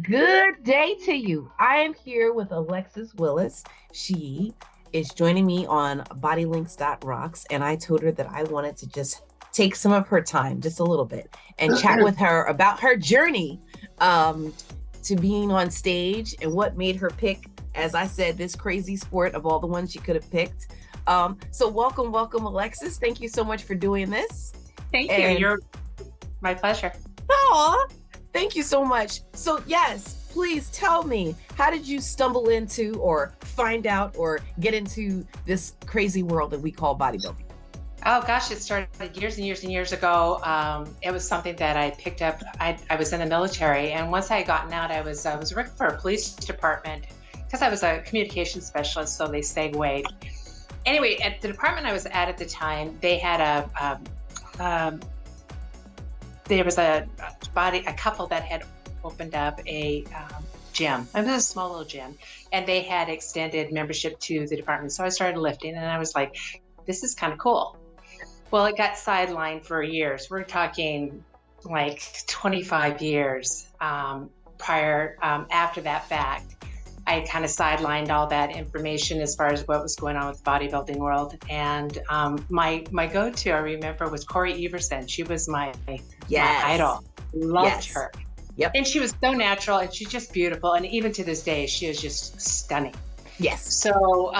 Good day to you. I am here with Alexis Willis. She is joining me on Bodylynx.rocks, and I told her that I wanted to just take some of her time, just a little bit, and chat with her about her journey to being on stage and what made her pick, as I said, this crazy sport of all the ones she could have picked. So welcome, Alexis. Thank you so much for doing this. Thank you. You're my pleasure. Aw, thank you so much. So yes, please tell me, how did you stumble into or find out or get into this crazy world that we call bodybuilding? Oh gosh, it started years and years and years ago. It was something that I picked up. I was in the military, and once I had gotten out, I was working for a police department because I was a communications specialist, so they segued. Anyway, at the department I was at the time, they had there was a couple that had opened up a gym. It was a small little gym, and they had extended membership to the department. So I started lifting, and I was like, this is kind of cool. Well, it got sidelined for years. We're talking like 25 years after that fact. I kind of sidelined all that information as far as what was going on with the bodybuilding world. And my go-to, I remember, was Corey Everson. She was my idol. Loved her. Yep. And she was so natural, and she's just beautiful. And even to this day, she is just stunning. Yes. So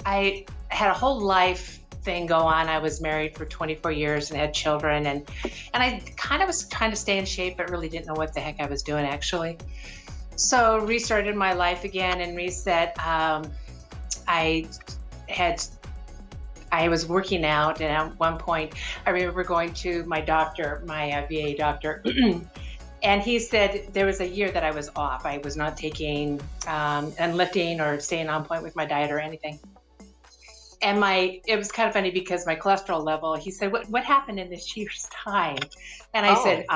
I had a whole life thing go on. I was married for 24 years and had children, and I kind of was trying to stay in shape, but really didn't know what the heck I was doing actually. So restarted my life again and reset. I was working out, and at one point I remember going to my doctor, my VA doctor, and he said there was a year that I was off. I was not taking and lifting or staying on point with my diet or anything. And it was kind of funny because my cholesterol level, he said, what happened in this year's time? And I said,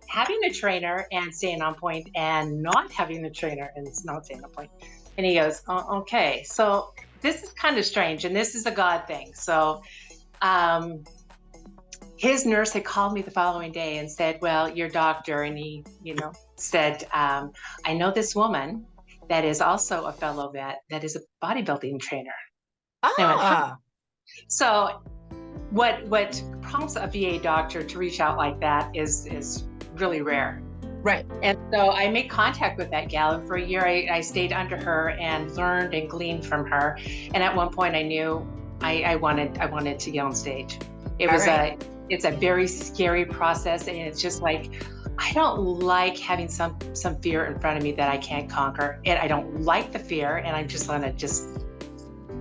having a trainer and staying on point, and not having a trainer and not staying on point. And he goes, oh, okay, so this is kind of strange, and this is a God thing. So his nurse had called me the following day and said, well, your doctor, and he, said, I know this woman that is also a fellow vet that is a bodybuilding trainer. So what prompts a VA doctor to reach out like that is really rare. Right. And so I made contact with that gal, and for a year I stayed under her and learned and gleaned from her. And at one point I knew I wanted to get on stage. It's a very scary process, and it's just like, I don't like having some fear in front of me that I can't conquer. And I don't like the fear, and I'm just gonna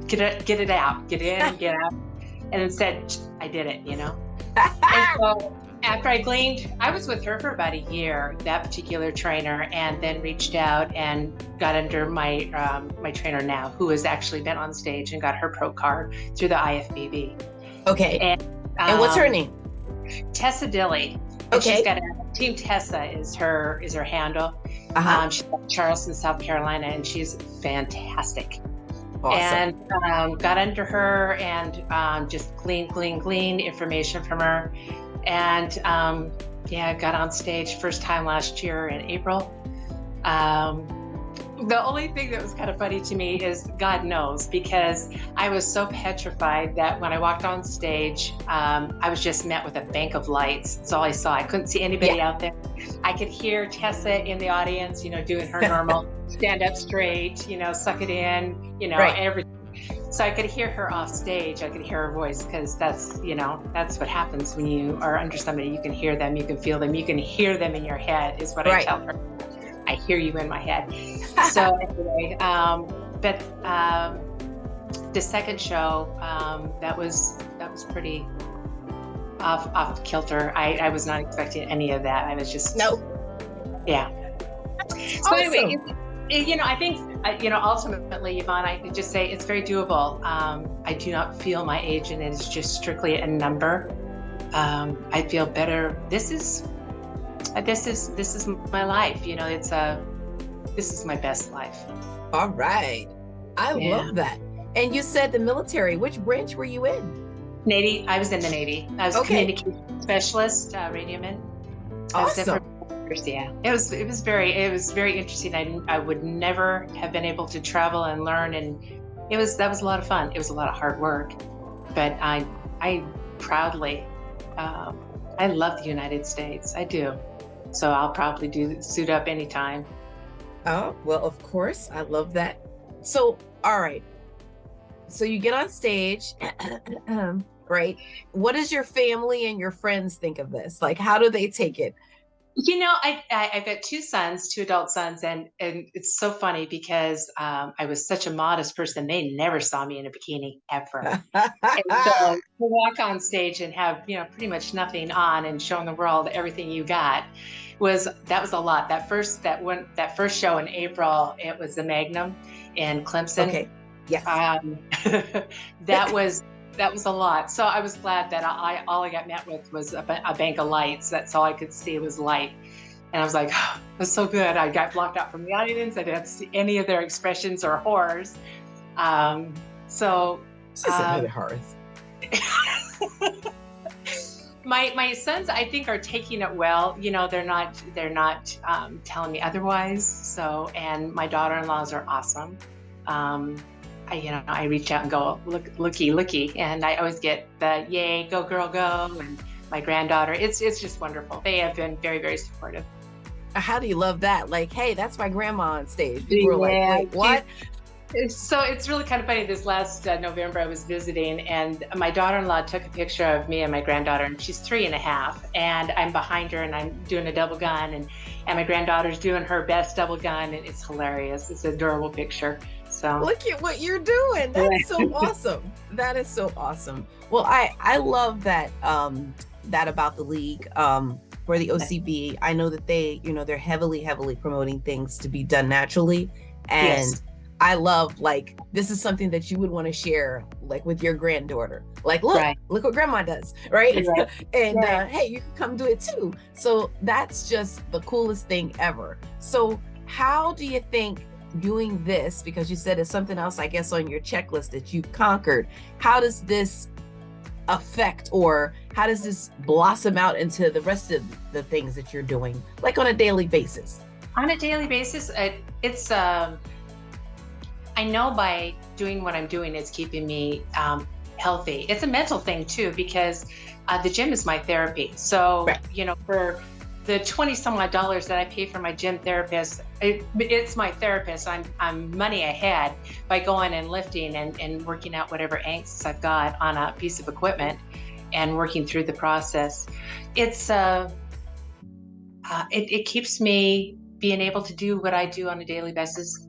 get it out, get in and get out. And instead I did it, And so after I gleaned, I was with her for about a year, that particular trainer, and then reached out and got under my my trainer now, who has actually been on stage and got her pro card through the IFBB. Okay. And what's her name? Tessa Dilly. Okay. She's got Team Tessa is her handle. She's from Charleston, South Carolina, and she's fantastic. Awesome. And got under her and just glean information from her. And got on stage first time last year in April. The only thing that was kind of funny to me is, God knows, because I was so petrified that when I walked on stage, I was just met with a bank of lights. That's all I saw. I couldn't see anybody out there. I could hear Tessa in the audience, doing her normal stand up straight, suck it in, everything. So I could hear her off stage. I could hear her voice, because that's what happens when you are under somebody. You can hear them, you can feel them, you can hear them in your head, is what I tell her. I hear you in my head. So anyway, but the second show, that was pretty off kilter. I was not expecting any of that. I was just yeah. So anyway, I think ultimately, Yvonne, I could just say it's very doable. I do not feel my age, and it is just strictly a number. I feel better. This is my life. This is my best life. All right. I love that. And you said the military. Which branch were you in? Navy. I was in the Navy. I was a communication specialist, radioman. Awesome. Yeah, it was very interesting. I would never have been able to travel and learn, and that was a lot of fun. It was a lot of hard work, but I proudly, I love the United States. I do. So I'll probably suit up anytime. Oh, well, of course. I love that. So, all right. So you get on stage, right? What does your family and your friends think of this? Like, how do they take it? I've got two sons, two adult sons, and it's so funny because I was such a modest person. They never saw me in a bikini ever. And so to walk on stage and have, pretty much nothing on and showing the world everything you got was a lot. That first show in April, it was the Magnum in Clemson. Okay. Yes. That was a lot. So I was glad that all I got met with was a bank of lights. That's all I could see was light. And I was like, oh, that's so good. I got blocked out from the audience. I didn't see any of their expressions or horrors. Just another horrors. My sons, I think, are taking it well. They're not telling me otherwise. So, and my daughter-in-laws are awesome. I reach out and go, looky, and I always get the yay, go girl, go, and my granddaughter. It's just wonderful. They have been very, very supportive. How do you love that? Like, hey, that's my grandma on stage. People were like, wait, what? So it's really kind of funny. This last November, I was visiting, and my daughter-in-law took a picture of me and my granddaughter, and she's 3.5, and I'm behind her, and I'm doing a double gun, and my granddaughter's doing her best double gun, and it's hilarious. It's an adorable picture. So look at what you're doing. That's so awesome. That is so awesome. Well, I love that that about the league for the OCB. I know that they're heavily promoting things to be done naturally, and yes. I love, like, this is something that you would want to share, like, with your granddaughter. Like, look what grandma does, right? Right. And hey, you can come do it too. So that's just the coolest thing ever. So how do you think doing this, because you said it's something else, I guess, on your checklist that you conquered, how does this affect, or how does this blossom out into the rest of the things that you're doing, like on a daily basis? On a daily basis, it's I know by doing what I'm doing, it's keeping me healthy. It's a mental thing too, because the gym is my therapy. So, for the 20 some odd dollars that I pay for my gym therapist, it's my therapist. I'm money ahead by going and lifting and working out whatever angst I've got on a piece of equipment and working through the process. It's it keeps me being able to do what I do on a daily basis,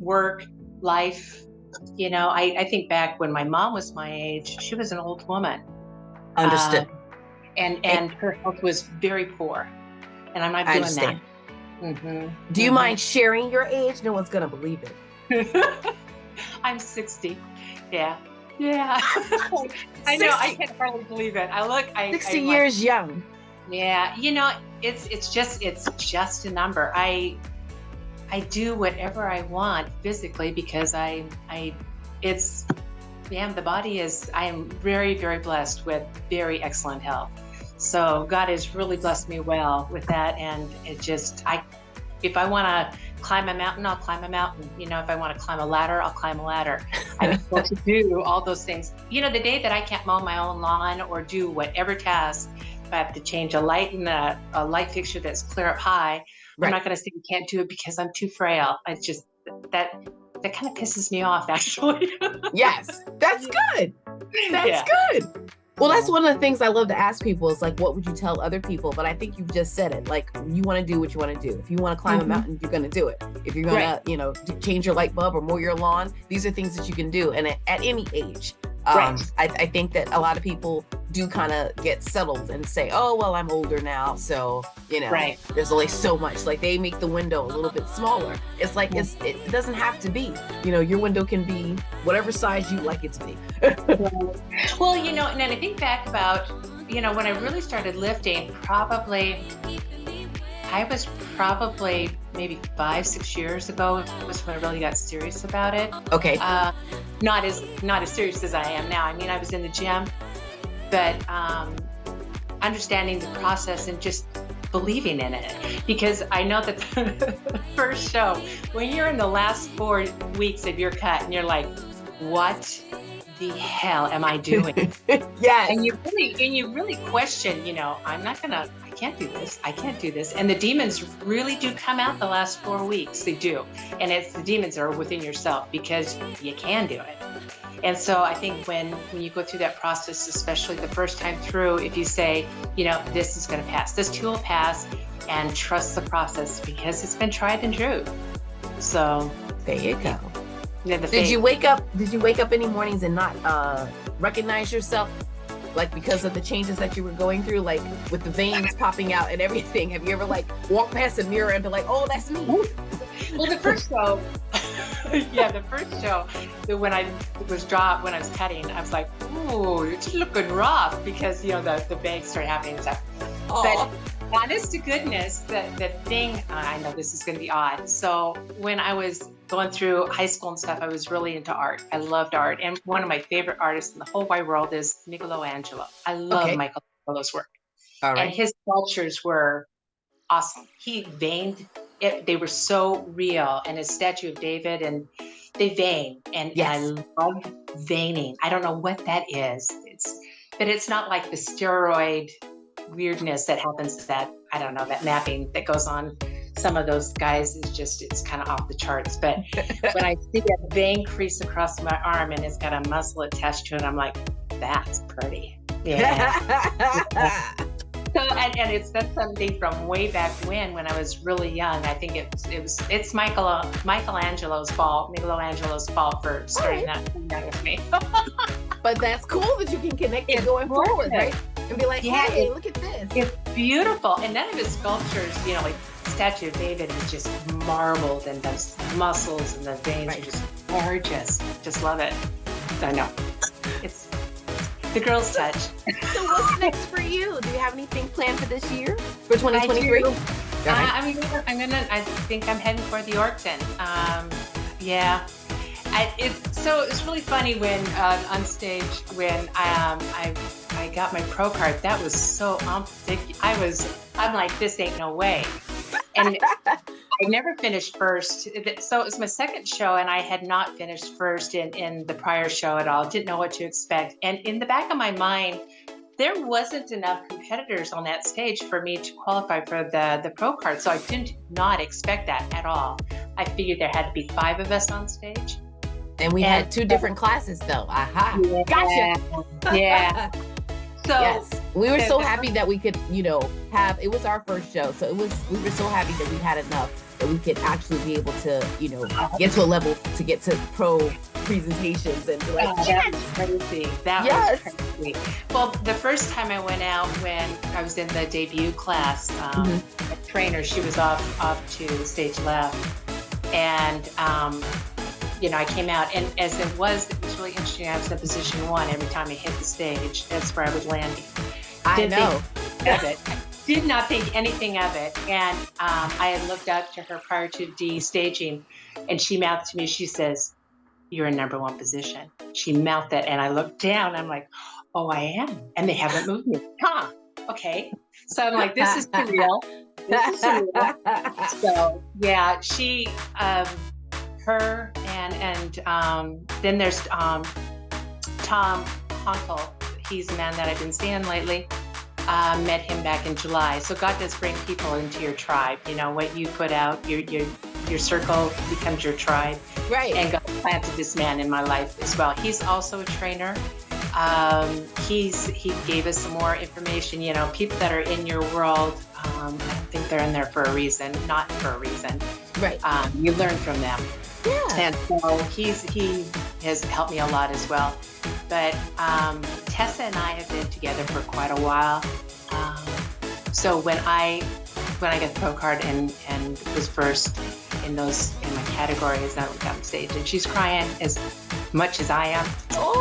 work, life. I think back when my mom was my age, she was an old woman. Understood. And her health was very poor, and I'm not doing that. Mm-hmm. Do you mind sharing your age? No one's gonna believe it. I'm 60. Yeah. I know. I can't hardly believe it. 60 years young. Yeah. It's just a number. I do whatever I want physically because the body is, I am very, very blessed with very excellent health. So God has really blessed me well with that. And if I want to climb a mountain, I'll climb a mountain. If I want to climb a ladder, I'll climb a ladder. I'm able to do all those things. The day that I can't mow my own lawn or do whatever task, if I have to change a light in a light fixture that's clear up high, right. I'm not going to say I can't do it because I'm too frail. It's just that kind of pisses me off, actually. Yes, that's good. That's good. Well, that's one of the things I love to ask people is, like, what would you tell other people? But I think you've just said it. Like, you want to do what you want to do. If you want to climb a mountain, you're going to do it. If you're going to, change your light bulb or mow your lawn, these are things that you can do. And at any age, I think that a lot of people do kind of get settled and say, oh, well, I'm older now. So, there's only so much. Like, they make the window a little bit smaller. It's like, it doesn't have to be, your window can be whatever size you like it to be. Well, and I think back about, when I really started lifting, I was probably maybe 5-6 years ago was when I really got serious about it. Okay. Not as serious as I am now. I mean, I was in the gym, but understanding the process and just believing in it, because I know that the first show, when you're in the last 4 weeks of your cut and you're like, what the hell am I doing? Yes. And you really question, I can't do this. I can't do this. And the demons really do come out the last 4 weeks. They do. And it's the demons are within yourself, because you can do it. And so I think when you go through that process, especially the first time through, if you say, this is going to pass, this too will pass, and trust the process, because it's been tried and true. So there you go. Did you wake up any mornings and not recognize yourself, like because of the changes that you were going through, like with the veins popping out and everything? Have you ever like walked past a mirror and be like, oh, that's me? Well, the first show, when I was cutting, I was like, ooh, it's looking rough, because the bags started happening and stuff. But honest to goodness, the thing, I know this is going to be odd. So when I was going through high school and stuff, I was really into art. I loved art. And one of my favorite artists in the whole wide world is Michelangelo. I love Michelangelo's work. All right. And his sculptures were awesome. He veined it. They were so real. And his statue of David, and they vein. And yes. I love veining. I don't know what that is. But it's not like the steroid weirdness that happens, that mapping that goes on some of those guys it's kind of off the charts. But when I see a vein crease across my arm and it's got a muscle attached to it, I'm like, that's pretty. Yeah. So and that's something from way back when I was really young. I think it's Michelangelo's fault for starting that with me. But that's cool that you can connect it going forward, right? And be like, hey, look at this. It's beautiful. And none of his sculptures, like statue of David is just marbled, and those muscles and the veins are just gorgeous. Just love it. I know. It's the girl's touch. So what's next for you? Do you have anything planned for this year, for 2023? I think I'm heading for the Orkton. Yeah. It's really funny when on stage, when I got my pro card, that was so I'm like, this ain't no way. And I never finished first. So it was my second show, and I had not finished first in the prior show at all. Didn't know what to expect. And in the back of my mind, there wasn't enough competitors on that stage for me to qualify for the pro card. So I did not expect that at all. I figured there had to be 5 of us on stage. And we had 2 different classes though. Aha. Yeah, gotcha. Yeah. So yes, we were so happy that we could, it was our first show. So we were so happy that we had enough that we could actually be able to, get to a level to get to pro presentations and be like, that was crazy. That was crazy. Well, the first time I went out, when I was in the debut class, a trainer, she was off to stage left. And, I came out, and as it was really interesting. I was in position 1 every time I hit the stage. That's where I was landing. Did not think anything of it. And I had looked up to her prior to de-staging, and she mouthed to me, she says, "You're in number 1 position." She mouthed that, and I looked down. I'm like, oh, I am. And they haven't moved me. Huh. Okay. So I'm like, this is surreal. So yeah, she, her, and then there's Tom Honkel. He's a man that I've been seeing lately. Met him back in July. So God does bring people into your tribe. What you put out, your circle becomes your tribe. Right. And God planted this man in my life as well. He's also a trainer. He gave us some more information. People that are in your world, I don't think they're in there for a reason, not for a reason. Right. You learn from them. Yeah. And so he has helped me a lot as well. But Tessa and I have been together for quite a while. So when I got the pro card and was first in my categories, I looked on stage and she's crying as much as I am. Oh.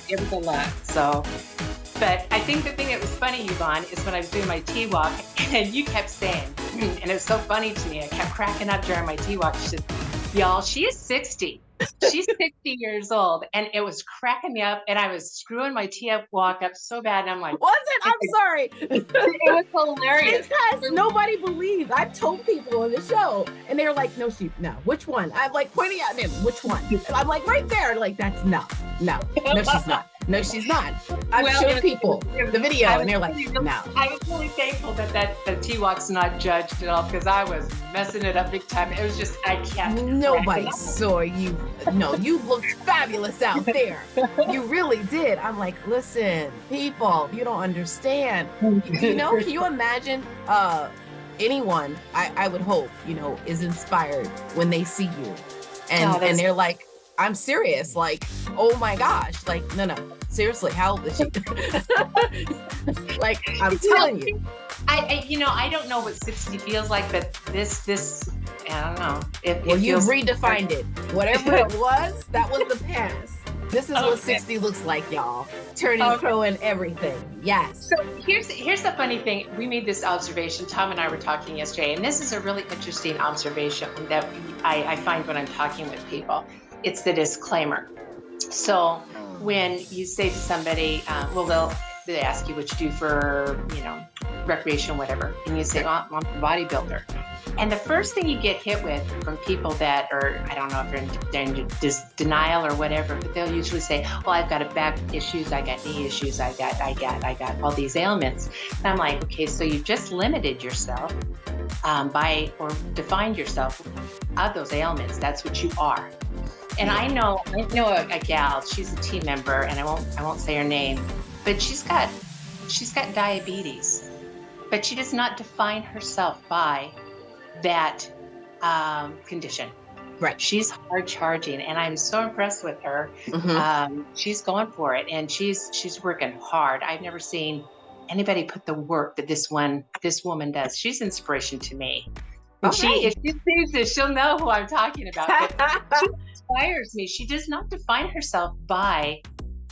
It was a lot. So, but I think the thing that was funny, Yvonne, is when I was doing my T-walk, and you kept saying, and it was so funny to me, I kept cracking up during my T-walk. She said, "Y'all, she is 60. She's 60 years old, and it was cracking me up, and I was screwing my walk up so bad, and I'm like, Was it? I'm sorry. it was hilarious. Because nobody believes. I've told people on the show, and they're like, no, which one? I'm like pointing at them, which one? And I'm like, right there. Like, that's no, she's not. No, she's not. I've showed people the video, and they're like, no. I was really thankful that the T-Walk's not judged at all, because I was messing it up big time. It was just, I kept. Nobody saw you. No, you looked fabulous out there. You really did. I'm like, listen, people, you don't understand. You know, can you imagine anyone, I would hope, you know, is inspired when they see you. And they're like, I'm serious. Like, oh my gosh. Like, no. Seriously, how old is she? Like, I'm telling you. I don't know what 60 feels like, but this, I don't know. You've redefined it. Whatever it was, that was the past. This is what 60 looks like, y'all. Turning pro and everything. Yes. So here's the funny thing. We made this observation. Tom and I were talking yesterday, and this is a really interesting observation that I find when I'm talking with people. It's the disclaimer. So when you say to somebody, they ask you what you do for, recreation, whatever, and you say, well, I'm a bodybuilder. And the first thing you get hit with from people that are, I don't know if they're in denial or whatever, but they'll usually say, well, I've got back issues, I got knee issues, I got all these ailments. And I'm like, okay, so you've just limited yourself or defined yourself of those ailments. That's what you are. And I know a gal, she's a team member, and I won't say her name, but she's got diabetes, but she does not define herself by that condition. Right. She's hard charging, and I'm so impressed with her. Mm-hmm. She's going for it, and she's working hard. I've never seen anybody put the work that this woman does. She's inspiration to me. If she sees this, she'll know who I'm talking about. She inspires me. She does not define herself by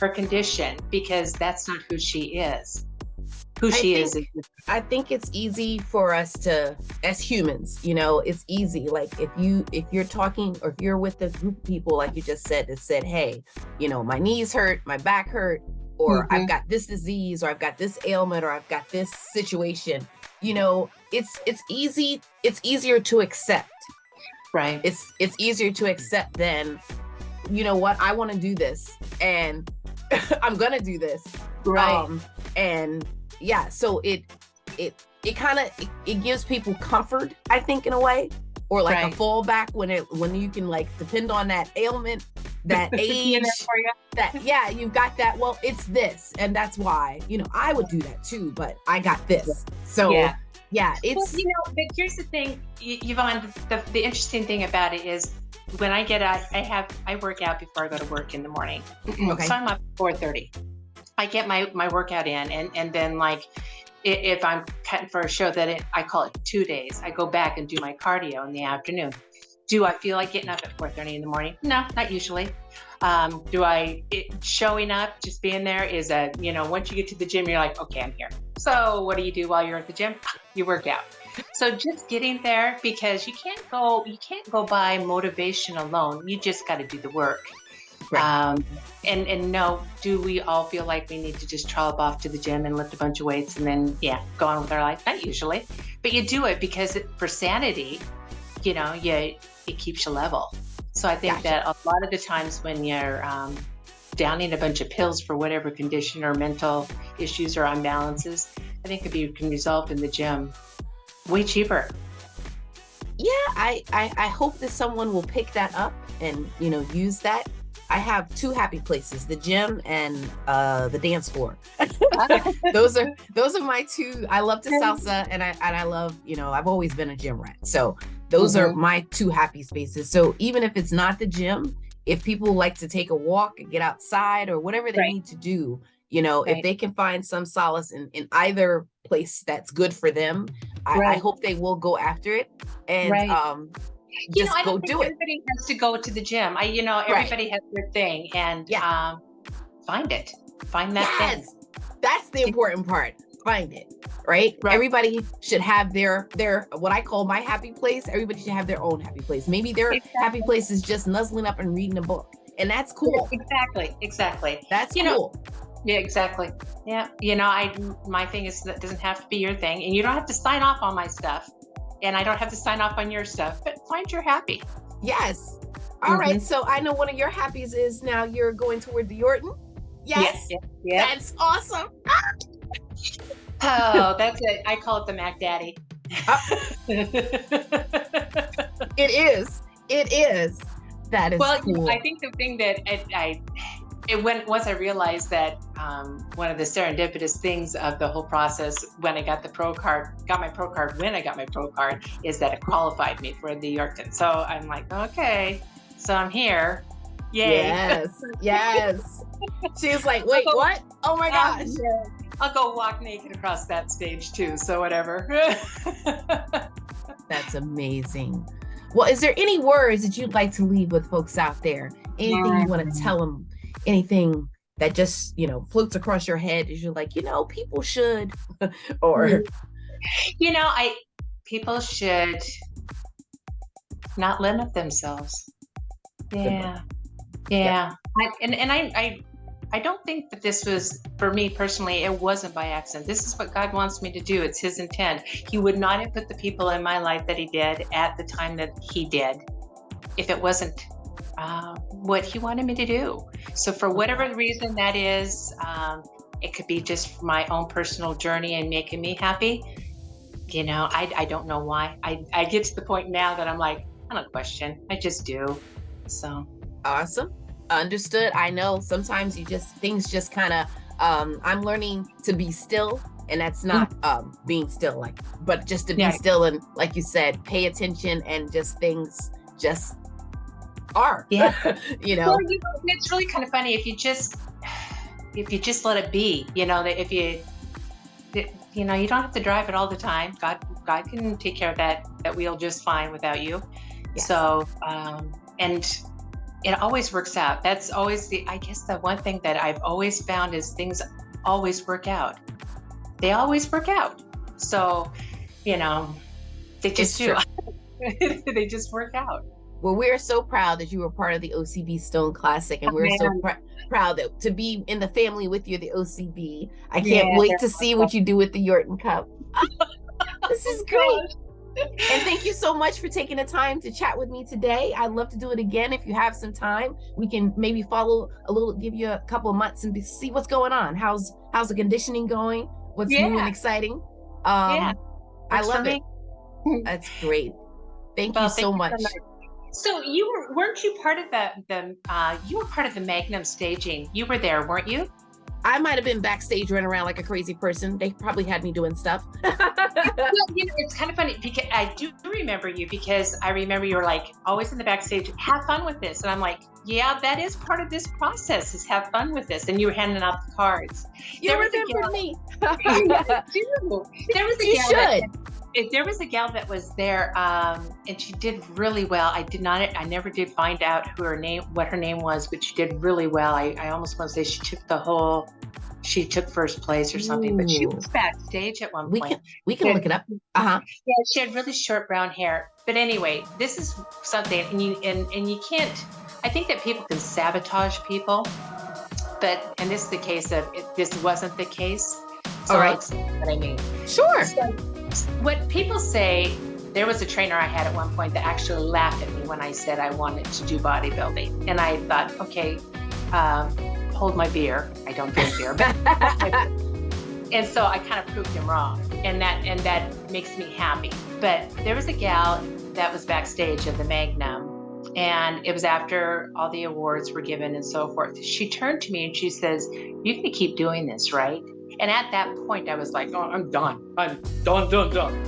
her condition, because that's not who she is. I think it's easy for us to, as humans, it's easy. Like if you're talking, or if you're with a group of people, like you just said, that said, hey, my knees hurt, my back hurt, or I've got this disease, or I've got this ailment, or I've got this situation, it's easier to accept. Right. It's easier to accept than, what, I want to do this, and I'm going to do this. Right. And yeah, so it kind of, it gives people comfort, I think, in a way, or like a fallback when you can like depend on that ailment, that age, that you've got that. Well, it's this, and that's why I would do that too, but I got this. So it's but here's the thing, Yvonne. The interesting thing about it is when I get out, I work out before I go to work in the morning. Okay. So I'm up at 4:30. I get my workout in, and then like if I'm cutting for a show I call it 2 days, I go back and do my cardio in the afternoon. Do I feel like getting up at 4:30 in the morning? No, not usually. Showing up, just being there is once you get to the gym, you're like, okay, I'm here. So what do you do while you're at the gym? You work out. So just getting there, because you can't go by motivation alone. You just got to do the work. Right. And no, do we all feel like we need to just trollop off to the gym and lift a bunch of weights and then go on with our life? Not usually, but you do it because for sanity, it keeps you level. So I think that a lot of the times when you're downing a bunch of pills for whatever condition or mental issues or imbalances, I think you can resolve in the gym way cheaper. Yeah, I hope that someone will pick that up and use that. I have two happy places: the gym and the dance floor. Those are my two. I love to salsa, and I love, I've always been a gym rat. So those are my two happy spaces. So even if it's not the gym, if people like to take a walk and get outside or whatever they need to do, if they can find some solace in either place that's good for them, I hope they will go after it and just I don't go think do it. Everybody has to go to the gym. Everybody has their thing, and find that thing. That's the important part. find it, right? Right. Everybody should have their what I call my happy place. Everybody should have their own happy place. Maybe their happy place is just nuzzling up and reading a book, and that's cool. Exactly. That's cool. Yeah, exactly. Yeah. My thing is that doesn't have to be your thing, and you don't have to sign off on my stuff, and I don't have to sign off on your stuff, but find your happy. Yes. All right. So I know one of your happies is now you're going toward the Yorton. Yes. Yeah. That's awesome. Oh, that's it. I call it the Mac Daddy. It is. That is cool. I think the thing that once I realized that one of the serendipitous things of the whole process when I got my pro card, is that it qualified me for the Yorkton. So I'm like, okay, so I'm here. Yay. Yes. She was like, wait, what? Oh my gosh. I'll go walk naked across that stage too. So whatever. That's amazing. Well, is there any words that you'd like to leave with folks out there? Anything you want to tell them? Anything that just, floats across your head as you're like, people should, or, people should not limit themselves. Yeah. I don't think that this was, for me personally, it wasn't by accident. This is what God wants me to do. It's his intent. He would not have put the people in my life that he did at the time that he did if it wasn't what he wanted me to do. So for whatever reason that is, it could be just my own personal journey and making me happy. I don't know why. I get to the point now that I'm like, I don't question. I just do. So awesome. Understood. I know sometimes things just kind of, I'm learning to be still, and that's not being still, but just to be still and, like you said, pay attention, and just things just are. Yeah. Well, it's really kind of funny if you just let it be. That you don't have to drive it all the time. God can take care of that wheel just fine without you. Yes. So and it always works out. That's always the one thing that I've always found is things always work out. They always work out. So, they just do. They just work out. Well, we're so proud that you were part of the OCB Stone Classic, and we're so proud that to be in the family with you, the OCB. I can't wait to see what you do with the Yorton Cup. This is great. And thank you so much for taking the time to chat with me today. I'd love to do it again. If you have some time, we can maybe follow a little, give you a couple of months and see what's going on. How's the conditioning going? What's new and exciting? I love it. That's great. Thank you so much. So weren't you part of you were part of the Magnum staging? You were there, weren't you? I might have been backstage running around like a crazy person. They probably had me doing stuff. Well, it's kind of funny because I do remember you, because I remember you were like always in the backstage, have fun with this. And I'm like, yeah, that is part of this process, is have fun with this. And you were handing out the cards. You remembered me. There was a gal that was there, and she did really well. I never did find out what her name was, but she did really well. I almost want to say she took first place or something, but she was backstage at one point. We can look it up. Yeah, she had really short brown hair. But anyway, this is something, and you can't, I think that people can sabotage people, and this is the case this wasn't the case. So all right. I'll explain what I mean. Sure. So, what people say, there was a trainer I had at one point that actually laughed at me when I said I wanted to do bodybuilding. And I thought, okay, hold my beer. I don't drink beer. But and so I kind of proved him wrong. And that makes me happy. But there was a gal that was backstage at the Magnum, and it was after all the awards were given and so forth. She turned to me and she says, "You're going to keep doing this, right?" And at that point, I was like, "Oh, I'm done. I'm done.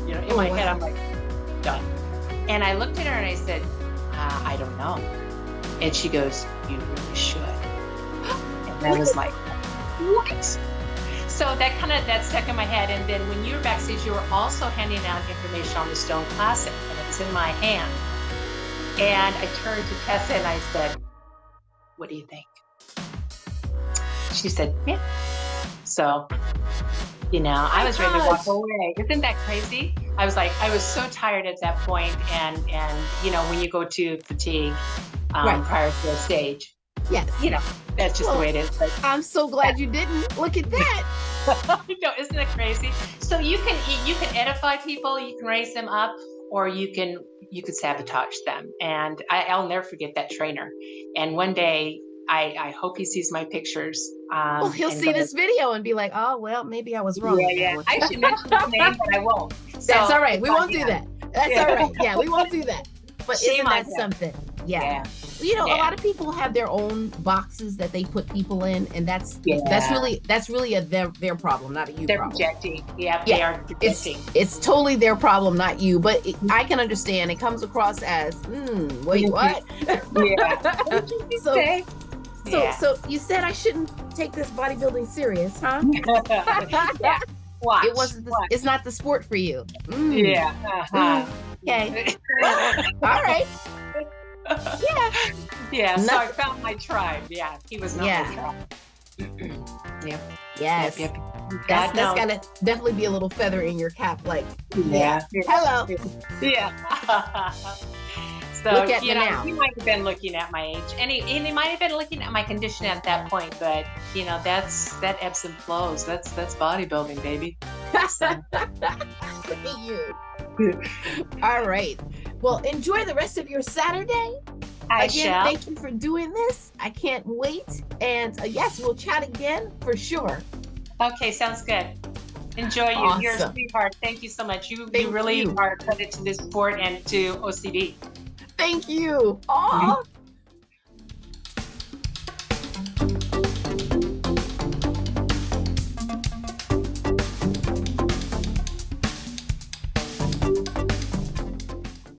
In my head, I'm like, done. And I looked at her and I said, I don't know. And she goes, "You really should." And I was like, what? So that stuck in my head. And then when you were backstage, you were also handing out information on the Stone Classic, and it was in my hand. And I turned to Tessa and I said, "What do you think?" She said, "Yeah." So I was ready to walk gosh. away. Isn't that crazy? I was like, I was so tired at that point, and when you go to fatigue Right. prior to a stage, Yes. that's just Well, the way it is. But I'm so glad you didn't. Look at that. isn't it crazy? So you can edify people, you can raise them up, or you can sabotage them. And I'll never forget that trainer. And one day, I hope he sees my pictures. Well, he'll And see goes, this video and be like, oh, well, maybe I was wrong yeah, on that yeah. one. I should mention his name, but I won't. That's all right. if We I- won't do yeah. that. That's Yeah. all right. Yeah, we won't do that. But Shame isn't on that them. something? Yeah. Yeah. A Yeah. lot of people have their own boxes that they put people in, and that's Yeah. really their problem, not a you They're problem. projecting. Yeah, Yeah. they are projecting. It's totally their problem, not you. But I can understand. It comes across as, wait, what? Yeah. So, Okay. Yeah. so you said I shouldn't take this bodybuilding serious, huh? Yeah. Watch. It's not the sport for you. Yeah. Uh-huh. Okay. All right. Yeah. Yeah. So I Nothing- found my tribe. Yeah. He was not Yeah. my tribe. Yep. Yes. Yep. That's God knows. gotta definitely be a little feather in your cap. Like, Yeah. hello. Yeah. So, Look at me now. he might have been looking at my age, and he might have been looking at my condition at that point. But that ebbs and flows. That's bodybuilding, baby. So, Look at you. All right. Well, enjoy the rest of your Saturday. I Again, shall. thank you for doing this. I can't wait. And yes, we'll chat again for sure. Okay, sounds good. Enjoy you. You're a Awesome. sweetheart. Thank you so much. You Thank really you. are a credit to this sport and to OCB. Thank you. Aw.